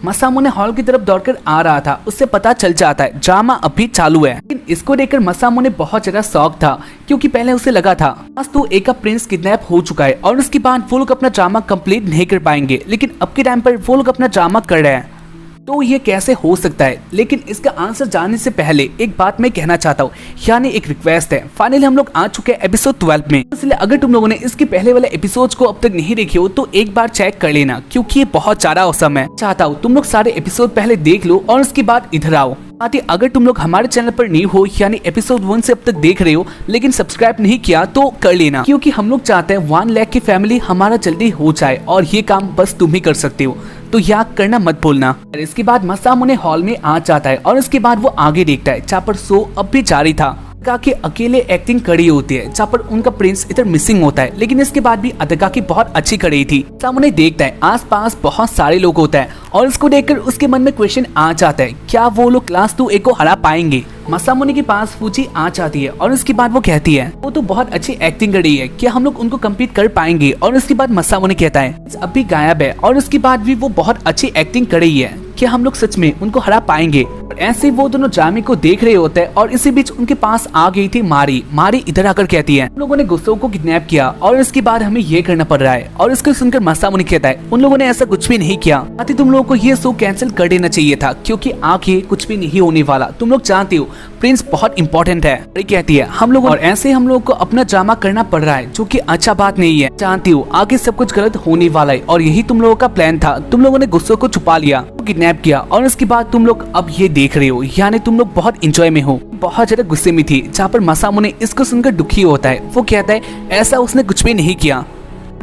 मसामुने hall की तरफ दौड़कर आ रहा था। उससे पता चल जाता है ड्रामा अभी चालू है। लेकिन इसको देखकर मसामुने बहुत ज्यादा शॉक था, क्योंकि पहले उसे लगा था आज तो एक का प्रिंस किडनैप हो चुका है और उसके बाद वो लोग अपना ड्रामा कंप्लीट नहीं कर पाएंगे। लेकिन अब के टाइम पर वो लोग अपना ड्रामा कर रहे हैं, तो ये कैसे हो सकता है। लेकिन इसका आंसर जानने से पहले एक बात मैं कहना चाहता हूँ, यानी एक रिक्वेस्ट है। फाइनली हम लोग आ चुके हैं एपिसोड 12 में, इसलिए अगर तुम लोगों ने इसके पहले वाले एपिसोड्स को अब तक नहीं देखे हो तो एक बार चेक कर लेना, क्योंकि ये बहुत ज्यादा औसम है। चाहता हूँ तुम लोग सारे एपिसोड पहले देख लो और उसके बाद इधर आओ। साथ ही अगर तुम लोग हमारे चैनल पर न्यू हो, यानी एपिसोड 1 से अब तक देख रहे हो लेकिन सब्सक्राइब नहीं किया, तो कर लेना, क्योंकि हम लोग चाहते हैं 1 लाख की फैमिली हमारा जल्दी हो जाए और ये काम बस तुम ही कर सकते हो, तो याद करना मत भूलना। और इसके बाद मसामुने हॉल में आ जाता है और उसके बाद वो आगे देखता है जहाँ पर शो अब भी जारी था। अदका की अकेले एक्टिंग कड़ी होती है जहाँ पर उनका प्रिंस इधर मिसिंग होता है, लेकिन इसके बाद भी अदका की बहुत अच्छी कड़ी थी। सामने देखता है आसपास बहुत सारे लोग होते हैं और इसको देखकर उसके मन में क्वेश्चन आ जाता है, क्या वो लोग क्लास 2A को हरा पाएंगे। मसामुने के पास फूची आ जाती है और उसके बाद वो कहती है वो तो बहुत अच्छी एक्टिंग कर रही है, क्या हम लोग उनको कम्पीट कर पाएंगे। और उसके बाद मसामुने कहता है अब भी गायब है और उसके बाद भी वो बहुत अच्छी एक्टिंग कर रही है, क्या हम लोग सच में उनको हरा पाएंगे। और ऐसे वो दोनों ड्रामे को देख रहे होते हैं और इसी बीच उनके पास आ गई थी मारी इधर आकर कहती है हम लोगों ने गुस्सो को किडनैप किया और इसके बाद हमें ये करना पड़ रहा है। और इसको सुनकर मसामुने कहता है उन लोगों ने ऐसा कुछ भी नहीं किया, आती तुम लोगों को ये शो कैंसिल कर देना चाहिए था, क्योंकि आगे कुछ भी नहीं होने वाला। तुम लोग जानते हो प्रिंस बहुत इंपॉर्टेंट है। कहती है हम लोग और ऐसे हम लोग को अपना ड्रामा करना पड़ रहा है, जो कि अच्छा बात नहीं है। जानती हो आगे सब कुछ गलत होने वाला है और यही तुम लोगों का प्लान था। तुम लोगों ने गुस्सो को छुपा लिया, किडनैप किया और उसके बाद तुम लोग अब ये देख रहे हो, यानी तुम लोग बहुत इंजॉय में हो। बहुत ज्यादा गुस्से में थी, जहाँ पर मसामुने इसको सुनकर दुखी होता है। वो कहता है ऐसा उसने कुछ भी नहीं किया।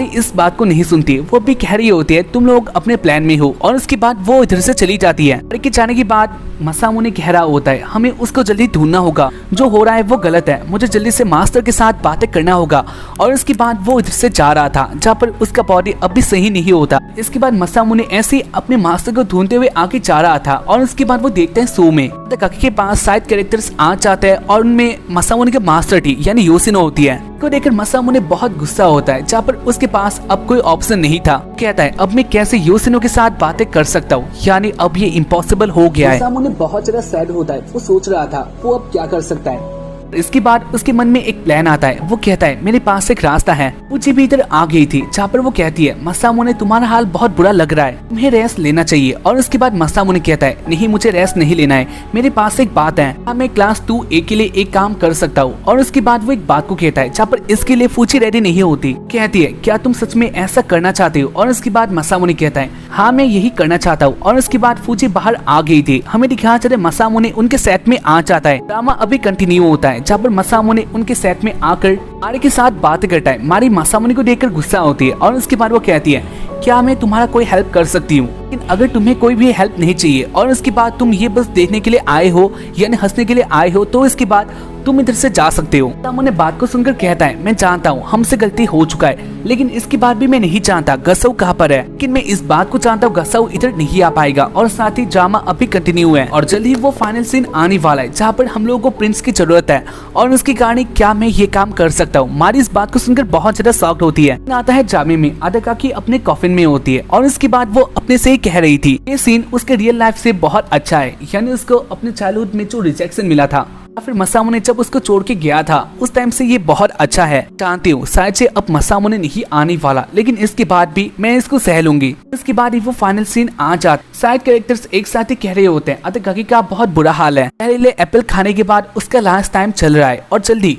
इस बात को नहीं सुनती, वो भी कह रही होती है तुम लोग अपने प्लान में हो। और उसके बाद वो इधर से चली जाती है। लेकिन जाने के बाद मसामुने कह रहा होता है हमें उसको जल्दी ढूंढना होगा, जो हो रहा है वो गलत है, मुझे जल्दी से मास्टर के साथ बातें करना होगा। और उसके बाद वो इधर से जा रहा था जहाँ पर उसका बॉडी अब भी सही नहीं होता। इसके बाद मसामुने ऐसे ही अपने मास्टर को ढूंढते हुए आगे जा रहा था और उसके बाद वो देखते हैं शो में काकी के पास साइड कैरेक्टर्स आ जाते हैं और उनमें मसामुने के मास्टर थी यानी योशिनो होती है। को देखकर मसामुने बहुत गुस्सा होता है, जहाँ पर उसके पास अब कोई ऑप्शन नहीं था। कहता है अब मैं कैसे योशिनो के साथ बातें कर सकता हूँ, यानी अब ये इम्पॉसिबल हो गया है। मसामुने बहुत ज्यादा सैड होता है, वो सोच रहा था वो अब क्या कर सकता है। इसके बाद उसके मन में एक प्लान आता है। वो कहता है मेरे पास एक रास्ता है। मुझे भी इधर आ गई थी, जहाँ पर वो कहती है मसामुने तुम्हारा हाल बहुत बुरा लग रहा है, तुम्हें रेस्ट लेना चाहिए। और उसके बाद मसामुने कहता है नहीं मुझे रेस्ट नहीं लेना है, मेरे पास एक बात है, मैं क्लास 2A के लिए एक काम कर सकता हूँ। और उसके बाद वो एक बात को कहता है जहाँ पर इसके लिए फूची रेडी नहीं होती। कहती है क्या तुम सच में ऐसा करना चाहते हो। और उसके बाद मसामुने कहता है हाँ मैं यही करना चाहता हूँ। और उसके बाद फूची बाहर आ गई थी। हमें दिखाया चले मसामुने उनके सेट में आ जाता है। ड्रामा अभी कंटिन्यू होता है, जहाँ पर मसामुने उनके सेट में आकर मारी के साथ बात करता है। मारी मसामुने को देखकर गुस्सा होती है और उसके बाद वो कहती है क्या मैं तुम्हारा कोई हेल्प कर सकती हूँ, लेकिन अगर तुम्हें कोई भी हेल्प नहीं चाहिए और उसके बाद तुम ये बस देखने के लिए आए हो यानी हंसने के लिए आए हो, तो इसके बाद तुम इधर से जा सकते हो। मसामुने बात को सुनकर कहता है मैं जानता हूँ हमसे गलती हो चुका है, लेकिन इसके बाद भी मैं नहीं जानता गसाऊ कहाँ पर है। लेकिन मैं इस बात को जानता हूँ गसाऊ इधर नहीं आ पाएगा। और साथ ही ड्रामा अभी कंटिन्यू है और जल्द ही वो फाइनल सीन आने वाला है, जहाँ पर हम लोगों को प्रिंस की जरूरत है और उसके कारण क्या मैं ये काम कर सकता हूँ। मारी इस बात को सुनकर बहुत ज्यादा शॉक्ड होती है। आता है ड्रामे में अदकाकी अपने कॉफिन में होती है और उसके बाद वो अपने से ही कह रही थी ये सीन उसके रियल लाइफ से बहुत अच्छा है, यानी उसको अपने चाइल्डहुड में जो रिजेक्शन मिला था फिर मसामुने जब उसको छोड़ के गया था उस टाइम से ये बहुत अच्छा है। जानती हूँ शायद से अब मसामुने नहीं आने वाला, लेकिन इसके बाद भी मैं इसको सह लूंगी। इसके बाद ही वो फाइनल सीन आ जाता। साइड कैरेक्टर्स एक साथ ही कह रहे होते हैं अदकाकी का बहुत बुरा हाल है, पहले एप्पल खाने के बाद उसका लास्ट टाइम चल रहा है और जल्दी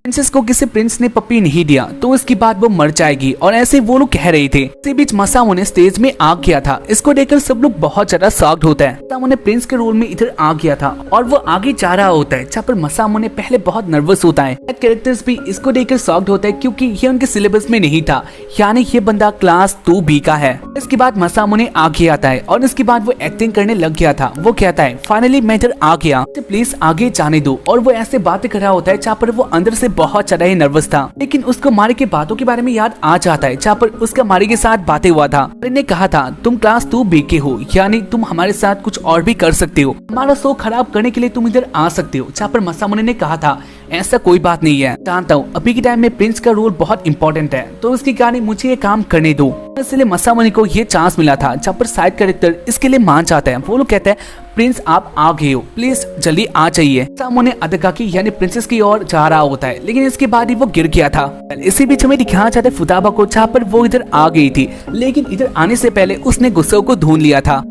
प्रिंसेस को किसी प्रिंस ने पप्पी नहीं दिया तो इसके बाद वो मर जाएगी। और ऐसे वो लोग कह रहे थे। इसी बीच मसामुने स्टेज में आ गया था। इसको देखकर सब लोग बहुत ज्यादा शॉक्ड होता है। मसामुने प्रिंस के रोल में इधर आ गया था और वो आगे जा रहा होता है, जहाँ पर मसामुने पहले बहुत नर्वस होता है। कैरेक्टर्स भी इसको देखकर शॉक्ड होता है क्योंकि ये उनके सिलेबस में नहीं था, यानी ये बंदा क्लास 2B का है। इसके बाद मसामुने आगे आता है और इसके बाद वो एक्टिंग करने लग गया था। वो कहता है फाइनली मैं इधर आ गया, प्लीज आगे जाने दो। और वो ऐसे बातें कर रहा होता है जहाँ पर वो अंदर से बहुत ज्यादा ही नर्वस था, लेकिन उसको मारी के बातों के बारे में याद आ जाता है, जहाँ पर उसका मारी के साथ बातें हुआ था। ने कहा था तुम क्लास 2B के हो, यानी तुम हमारे साथ कुछ और भी कर सकते हो, हमारा शो खराब करने के लिए तुम इधर आ सकते हो। जहाँ पर मसामुने ने कहा था ऐसा कोई बात नहीं है, जानता हूँ अभी के टाइम में प्रिंस का रोल बहुत इंपॉर्टेंट है, तो उसके कारण मुझे ये काम करने दो। इसलिए मसामुने को ये चांस मिला था जहाँ पर साइड कैरेक्टर इसके लिए मान जाते हैं। वो लोग कहते हैं प्रिंस आप आ गए हो, प्लीज जल्दी आ जाइए। मसामुने अदाकाकी यानी प्रिंसेस की ओर जा रहा होता है, लेकिन इसके बाद ही वो गिर गया था। इसी बीच हमें दिखाना चाहते फुताबा को, जहाँ पर वो इधर आ गई थी, लेकिन इधर आने से पहले उसने गुस्से को ढूंढ लिया था।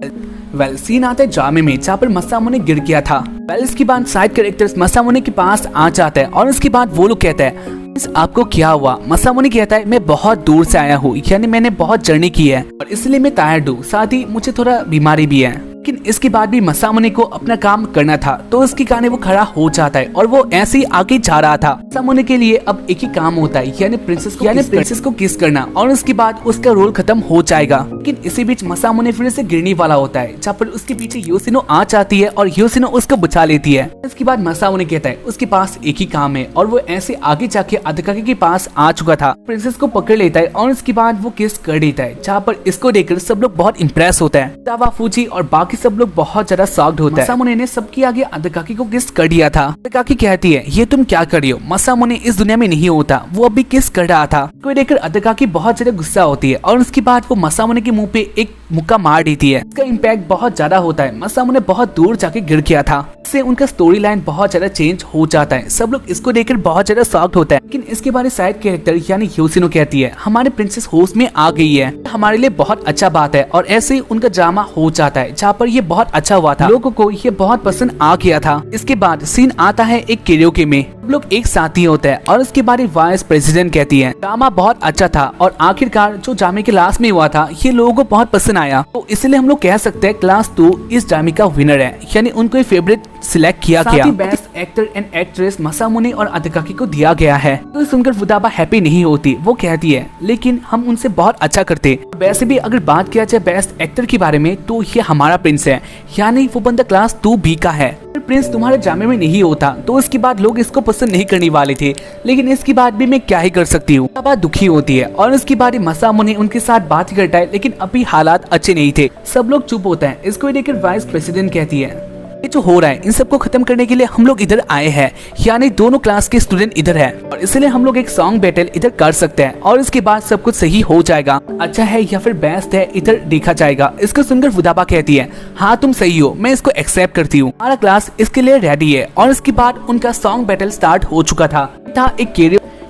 सीन आता है ड्रामे में, जहाँ पर मसामुने गिर गया था। इसके बाद साइड कैरेक्टर्स मसामुने के पास आ जाते हैं और उसके बाद वो लोग कहते हैं आपको क्या हुआ। मसामुने कहता है मैं बहुत दूर से आया हूँ, यानी मैंने बहुत जर्नी की है और इसलिए मैं टायर्ड हूँ, साथ ही मुझे थोड़ा बीमारी भी है। लेकिन इसके बाद भी मसामुने को अपना काम करना था, तो उसके कारण वो खड़ा हो जाता है और वो ऐसे ही आगे जा रहा था। मसामुने के लिए अब एक ही काम होता है, यानी प्रिंसेस को किस करना, और उसके बाद उसका रोल खत्म हो जाएगा। लेकिन इसी बीच मसामुने फिर से गिरने वाला होता है, जहाँ पर उसके पीछे योशिनो आ जाती है और योशिनो उसको बचा लेती है। इसके बाद मसामुने कहता है उसके पास एक ही काम है, और वो ऐसे आगे जाके अदाकाकी के पास आ चुका था। प्रिंसेस को पकड़ लेता है और उसके बाद वो किस कर देता है, जहाँ पर इसको देखकर सब लोग बहुत इम्प्रेस होता है। तावा, फूजी और बाकी सब लोग बहुत ज्यादा शॉक्ड होते हैं। मसामुने ने सबके आगे अदाकाकी को किस कर दिया था। अदाकाकी कहती है ये तुम क्या कर रही हो, मसामुने इस दुनिया में नहीं होता, वो अभी किस कर रहा था। कोई देखकर अदाकाकी बहुत ज्यादा गुस्सा होती है और उसके बाद वो मसामुने के मुंह पे एक मुक्का मार देती है। इसका इम्पैक्ट बहुत ज्यादा होता है। मसामुने बहुत दूर जाके गिर गया था, इससे उनका स्टोरी लाइन बहुत ज्यादा चेंज हो जाता है। सब लोग इसको देखकर बहुत ज्यादा शॉक्ड होता है। लेकिन इसके बारे साइड कैरेक्टर यानी योशिनो कहती है हमारे प्रिंसेस होश में आ गई है, हमारे लिए बहुत अच्छा बात है। और ऐसे ही उनका ड्रामा हो जाता है, जहाँ पर ये बहुत अच्छा हुआ था, लोगों को ये बहुत पसंद आ गया था। इसके बाद सीन आता है एक कैरियोके में, सब लोग एक साथ ही होते हैं और उसके बाद वाइस प्रेसिडेंट कहती है ड्रामा बहुत अच्छा था और आखिरकार जो ड्रामे के लास्ट में हुआ था ये लोगों को बहुत पसंद आया, तो इसलिए हम लोग कह सकते हैं क्लास 2 इस ड्रामे का विनर है, यानी उनको फेवरेट सिलेक्ट किया गया। बेस्ट एक्टर एंड एक्ट्रेस मसामुने और अदाकाकी को दिया गया है। तो सुनकर फुताबा हैप्पी नहीं होती, वो कहती है लेकिन हम उनसे बहुत अच्छा करते। वैसे भी अगर बात किया जाए बेस्ट एक्टर के बारे में तो ये हमारा प्रिंस है, यानी वो बंदा क्लास 2B का है। प्रिंस तुम्हारे ड्रामे में नहीं होता तो उसके बाद लोग इसको पसंद नहीं करने वाले थे, लेकिन इसके बाद भी मैं क्या ही कर सकती हूँ। बात दुखी होती है और उसके बाद मसामुने उनके साथ बात करता है, लेकिन अभी हालात अच्छे नहीं थे। सब लोग चुप होते हैं। इसको देखकर वाइस प्रेसिडेंट कहती है ये जो हो रहा है इन सबको खत्म करने के लिए हम लोग इधर आए हैं, यानी दोनों क्लास के स्टूडेंट इधर हैं और इसलिए हम लोग एक सॉन्ग बैटल इधर कर सकते हैं और इसके बाद सब कुछ सही हो जाएगा। अच्छा है या फिर बेस्ट है इधर देखा जाएगा। इसको सुनकर फुताबा कहती है हाँ तुम सही हो, मैं इसको एक्सेप्ट करती हूँ, हमारा क्लास इसके लिए रेडी है। और इसके बाद उनका सॉन्ग बैटल स्टार्ट हो चुका था।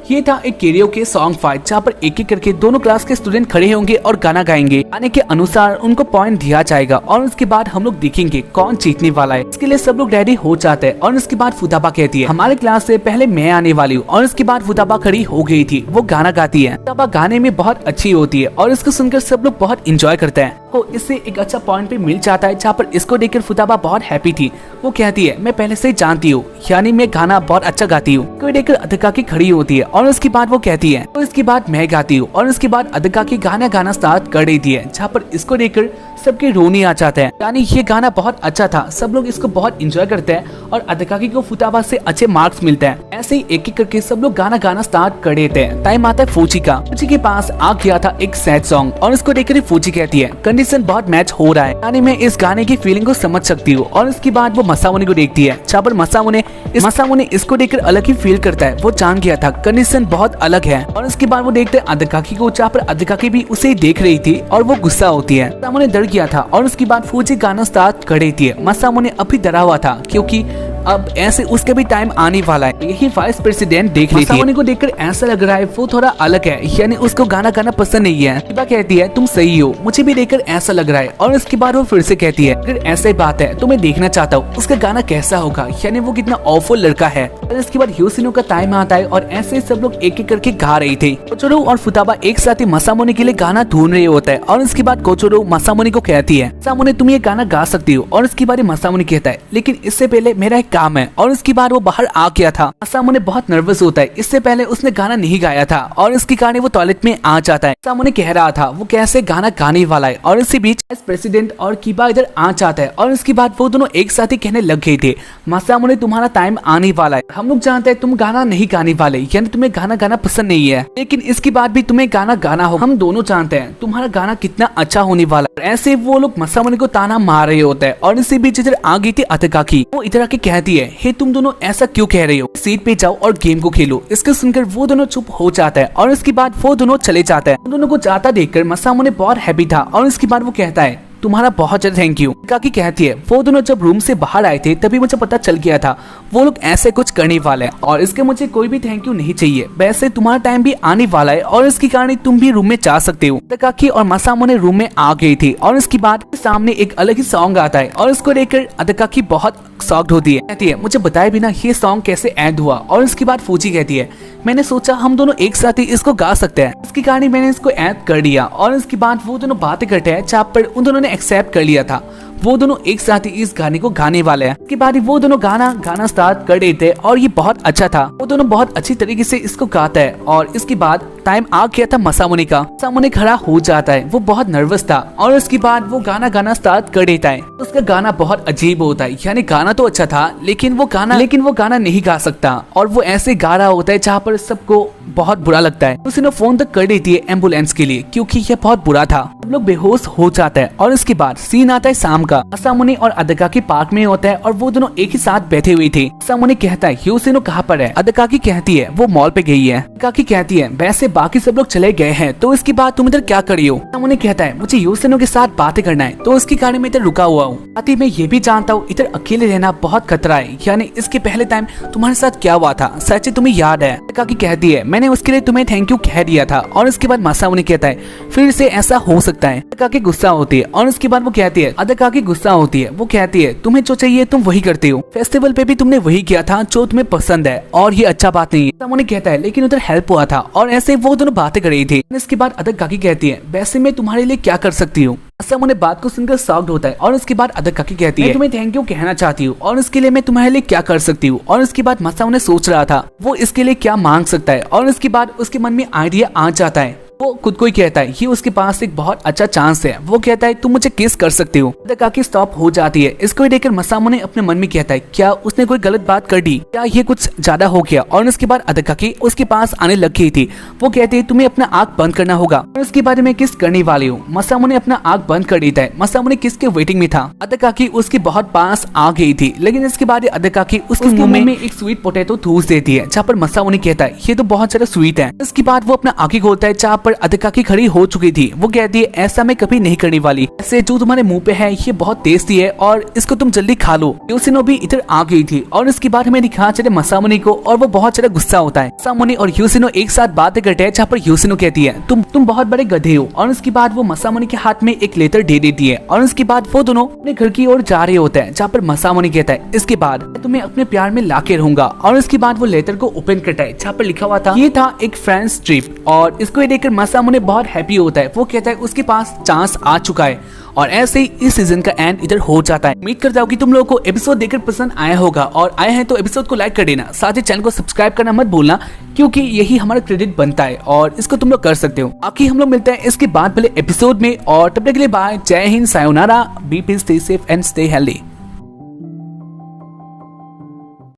ये था एक कैरियोके सॉन्ग फाइट, जहाँ पर एक एक करके दोनों क्लास के स्टूडेंट खड़े होंगे और गाना गाएंगे। गाने के अनुसार उनको पॉइंट दिया जाएगा और उसके बाद हम लोग देखेंगे कौन जीतने वाला है। इसके लिए सब लोग रेडी हो जाते हैं और उसके बाद फुताबा कहती है हमारे क्लास से पहले मैं आने वाली हूँ। और उसके बाद फुताबा खड़ी हो गई थी, वो गाना गाती है। फुताबा गाने में बहुत अच्छी होती है और इसको सुनकर सब लोग बहुत इंजॉय करते हैं। को इससे एक अच्छा पॉइंट भी मिल जाता है, जहाँ पर इसको देखकर फुताबा बहुत हैप्पी थी। वो कहती है मैं पहले से ही जानती हूँ, यानी मैं गाना बहुत अच्छा गाती हूँ। कोई देखकर अदाकाकी खड़ी होती है और उसके बाद वो कहती है तो इसके बाद मैं गाती हूँ। और उसके बाद अदाकाकी गाना स्टार्ट कर देती है, जहाँ पर इसको देखकर सबके रोने आ जाते हैं, यानी ये गाना बहुत अच्छा था। सब लोग इसको बहुत इंजॉय करते हैं और अदाकाकी को फुताबा से अच्छे मार्क्स मिलते हैं। ऐसे ही एक एक करके सब लोग गाना स्टार्ट कर देते हैं। टाइम आता है फूजी का। फूजी के पास आ गया था एक सैड सॉन्ग और इसको देखकर फूजी कहती है कंडीशन बहुत मैच हो रहा है, यानी मैं इस गाने की फीलिंग को समझ सकती हूँ। और इसके बाद वो मसामुने को देखती है, जहाँ पर मसामुने इसको देखकर अलग ही फील करता है। वो जान गया था कंडीशन बहुत अलग है। और इसके बाद वो देखते हैं अदाकाकी को, जहाँ पर अदाकाकी भी उसे देख रही थी और वो गुस्सा होती है। मसामुने डर गया था और उसके बाद फूजी गाना स्टार्ट कर देती है। मसामुने अभी डरा हुआ था क्योंकि अब ऐसे उसके भी टाइम आने वाला है। यही वाइस प्रेसिडेंट देख रही थी। मसामुने को देखकर ऐसा लग रहा है वो थोड़ा अलग है, यानी उसको गाना गाना पसंद नहीं है। हिबा कहती है तुम सही हो, मुझे भी देखकर ऐसा लग रहा है। और उसके बाद वो फिर से कहती है अगर ऐसा ही बात है तो मैं देखना चाहता हूँ उसका गाना कैसा होगा, यानी वो कितना ऑफुल लड़का है। और इसके बाद योशिनो का टाइम आता है और ऐसे सब लोग एक एक करके गा रहे थे। कोचोरो और फुताबा एक साथ ही मसामुने के लिए गाना ढूंढ रहे होता है। और इसके बाद कोचोरो मसामुने को कहती है मसामुने तुम ये गाना गा सकती हो। और इसके बारे मसामुने कहता है लेकिन इससे पहले मेरा एक काम है। और इसके बाद वो बाहर आ गया था। मसामुने बहुत नर्वस होता है, इससे पहले उसने गाना नहीं गाया था और इसके कारण वो टॉयलेट में आ जाता है। मसामुने कह रहा था वो कैसे गाना गाने वाला है। और इसी बीच प्रेसिडेंट और कीबा इधर आ जाता है और इसके बाद वो दोनों एक साथ ही कहने लग गए थे मसामुने तुम्हारा टाइम आने वाला है, हम लोग जानते हैं तुम गाना नहीं गाने वाले, यानी तुम्हें गाना गाना पसंद नहीं है, लेकिन इसके बाद भी तुम्हें गाना गाना हो। हम दोनों जानते हैं तुम्हारा गाना कितना अच्छा होने वाला है। ऐसे वो लोग मसामुने को ताना मार रहे होते हैं। और इसी बीच इधर आ गई थी अदाकाकी। वो इधर आके कहती कहती है, हे तुम दोनों ऐसा क्यों कह रहे हो, सीट पे जाओ और गेम को खेलो। इसको सुनकर वो दोनों चुप हो जाता है और इसके बाद वो दोनों चले जाता है। दोनों को जाता देखकर मसामोने बहुत हैप्पी था और इसके बाद वो कहता है, तुम्हारा बहुत ज्यादा थैंक यू। काकी कहती है, वो दोनों जब रूम से बाहर आए थे तभी मुझे पता चल गया था वो लोग ऐसे कुछ करने वाले हैं और इसके मुझे कोई भी थैंक यू नहीं चाहिए। वैसे तुम्हारा टाइम भी आने वाला है और इसके कारण तुम भी रूम में जा सकते हो। काकी और मसामोने रूम में आ गई थी और इसके बाद सामने एक अलग ही सॉन्ग आता है और इसको लेकर अदकाकी बहुत शॉक्ड होती है। कहती है, मुझे बताए बिना ये सॉन्ग कैसे ऐड हुआ। और इसके बाद फूजी कहती है, मैंने सोचा हम दोनों एक साथ ही इसको गा सकते हैं, इसके कारण मैंने इसको ऐड कर दिया। और इसके बाद वो दोनों बातें करते हैं जहाँ पर उन दोनों ने एक्सेप्ट कर लिया था वो दोनों एक साथ ही इस गाने को गाने वाले हैं। इसके बाद वो दोनों गाना स्टार्ट कर देते हैं और ये बहुत अच्छा था। वो दोनों बहुत अच्छी तरीके से इसको गाता है और इसके बाद टाइम आ गया था मसामोने का। मसामोने खड़ा हो जाता है, वो बहुत नर्वस था और इसके बाद वो गाना स्टार्ट कर देता है। उसका गाना बहुत अजीब होता है, यानी गाना तो अच्छा था लेकिन वो गाना नहीं गा सकता और वो ऐसे गा रहा होता है जहाँ पर सबको बहुत बुरा लगता है। उसने फोन तक कर देती है एम्बुलेंस के लिए क्योंकि यह बहुत बुरा था। सब लोग बेहोश हो जाता है और इसके बाद सीन आता है शाम का। मसामोने और अदकाकी पार्क में होता है और वो दोनों एक ही साथ बैठे हुए थे। मसामोने कहता है, यूसिनो कहाँ पर है। अदकाकी कहती है, वो मॉल पे गई है। अदकाकी कहती है, वैसे बाकी सब लोग चले गए हैं तो इसके बाद तुम इधर क्या कर रही हो। मसामोने कहता है, मुझे यूसिनो के साथ बातें करना है तो इसके कारण मैं इधर रुका हुआ हूँ। साथ ही मैं ये भी जानता हूँ इधर अकेले रहना बहुत खतरा है, यानी इसके पहले टाइम तुम्हारे साथ क्या हुआ था सच तुम्हें याद है। अदकाकी कहती है, मैंने उसके लिए तुम्हें थैंक यू कह दिया था। और इसके बाद मसामोने कहता है, फिर से ऐसा हो सकता है। अदकाकी गुस्सा होती है और इसके बाद वो कहती है, अदकाकी गुस्सा होती है, वो कहती है, तुम्हें जो चाहिए तुम वही करते हो, फेस्टिवल पे भी तुमने वही किया था जो तुम्हें पसंद है और ये अच्छा बात नहीं है। मसामोने कहता है, लेकिन उधर हेल्प हुआ था और ऐसे वो दोनों बातें कर रही थी। इसके बाद अदकाकी कहती है, वैसे मैं तुम्हारे लिए क्या कर सकती हूँ। मसामोने बात को सुनकर शॉक्ड होता है और इसके बाद अदकाकी कहती है, मैं तुम्हें थैंक यू कहना चाहती हूँ और इसके लिए मैं तुम्हारे लिए क्या कर सकती हूँ। और इसके बाद मसामोने सोच रहा था वो इसके लिए क्या मांग सकता है और इसके बाद उसके मन में आइडिया आ जाता है। वो खुद को ही कहता है ये उसके पास एक बहुत अच्छा चांस है। वो कहता है, तुम मुझे किस कर सकती हो। अदकाकी स्टॉप हो जाती है। इसको देखकर मसामोने अपने मन में कहता है, क्या उसने कोई गलत बात कर दी, क्या ये कुछ ज्यादा हो गया। और इसके बाद अदकाकी उसके पास आने लग गई थी। वो कहती है, तुम्हें अपना आंख बंद करना होगा और इसके बारे में किस करने वाली हूँ। मसामोने अपना आंख बंद कर देता है। मसामोने किस के वेटिंग में था। अदकाकी उसके बहुत पास आ गई थी लेकिन इसके बाद अदकाकी उसके मुंह में एक स्वीट पोटैटो ठूस देती है जहाँ पर मसामोने कहता है, ये तो बहुत ज्यादा स्वीट है। इसके बाद वो अपना आंखें खोलता है जहाँ पर अदकाकी खड़ी हो चुकी थी। वो कहती है, ऐसा मैं कभी नहीं करने वाली, ऐसे जो तुम्हारे मुंह पे है ये बहुत टेस्टी है और इसको तुम जल्दी खा लो। यूसिनो भी इधर आ गई थी और इसके बाद हमें दिखा चले मसामोने को और वो बहुत ज्यादा गुस्सा होता है। मसामोने और यूसिनो एक साथ बातें करते हैं जहाँ पर यूसिनो कहती है, तुम बहुत बड़े गधे हो। और इसके बाद वो मसामोने के हाथ में एक लेटर दे देती है और इसके बाद वो दोनों अपने घर की ओर जा रहे होते हैं जहाँ पर मसामोने कहता है, इसके बाद मैं तुम्हें अपने प्यार में लाके रहूंगा। और इसके बाद वो लेटर को ओपन करता है जहाँ पर लिखा हुआ था, ये था एक फ्रेंड्स ट्रिप। और इसको देखकर मसामोने बहुत हैप्पी होता है। वो कहता है उसके पास चांस आ चुका है और ऐसे ही इस सीजन का एंड इधर हो जाता है। उम्मीद करता हूँ कि तुम लोगों को एपिसोड देखकर पसंद आया होगा और आए हैं तो एपिसोड को लाइक कर देना, साथ ही चैनल को सब्सक्राइब करना मत भूलना क्योंकि यही हमारा क्रेडिट बनता है और इसको तुम लोग कर सकते हो। बाकी हम लोग मिलते हैं इसके बाद पहले एपिसोड में और तब तक के लिए बाय, जय हिंद, sayonara, be peace, stay safe and stay healthy.